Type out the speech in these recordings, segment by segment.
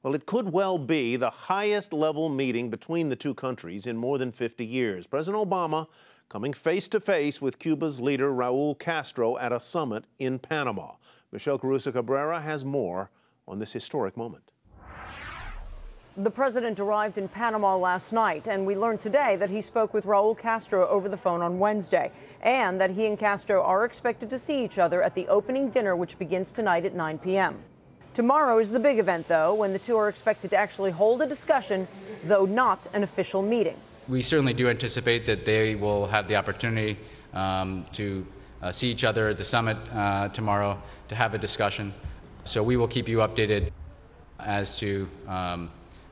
Well, it could well be the highest level meeting between the two countries in more than 50 years. President Obama coming face to face with Cuba's leader, Raul Castro, at a summit in Panama. Michelle Caruso-Cabrera has more on this historic moment. The president arrived in Panama last night, and we learned today that he spoke with Raul Castro over the phone on Wednesday, and that he and Castro are expected to see each other at the opening dinner, which begins tonight at 9 p.m. Tomorrow is the big event, though, when the two are expected to actually hold a discussion, though not an official meeting. We certainly do anticipate that they will have the opportunity to see each other at the summit tomorrow to have a discussion. So we will keep you updated as to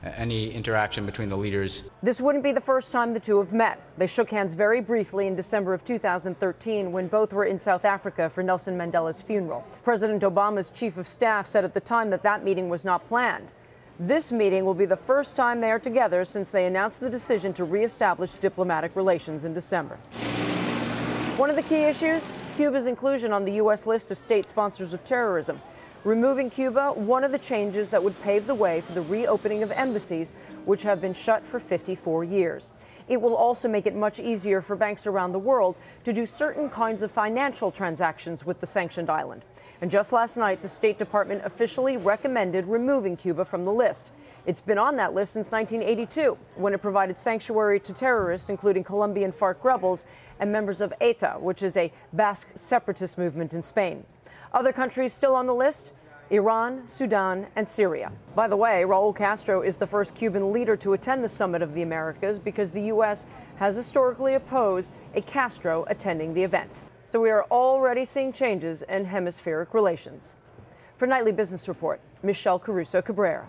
any interaction between the leaders. This wouldn't be the first time the two have met. They shook hands very briefly in December of 2013 when both were in South Africa for Nelson Mandela's funeral. President Obama's chief of staff said at the time that that meeting was not planned. This meeting will be the first time they are together since they announced the decision to reestablish diplomatic relations in December. One of the key issues, Cuba's inclusion on the U.S. list of state sponsors of terrorism. Removing Cuba, one of the changes that would pave the way for the reopening of embassies, which have been shut for 54 years. It will also make it much easier for banks around the world to do certain kinds of financial transactions with the sanctioned island. And just last night, the State Department officially recommended removing Cuba from the list. It's been on that list since 1982, when it provided sanctuary to terrorists, including Colombian FARC rebels and members of ETA, which is a Basque separatist movement in Spain. Other countries still on the list: Iran, Sudan, and Syria. By the way, Raul Castro is the first Cuban leader to attend the Summit of the Americas because the U.S. has historically opposed a Castro attending the event. So we are already seeing changes in hemispheric relations. For Nightly Business Report, Michelle Caruso-Cabrera.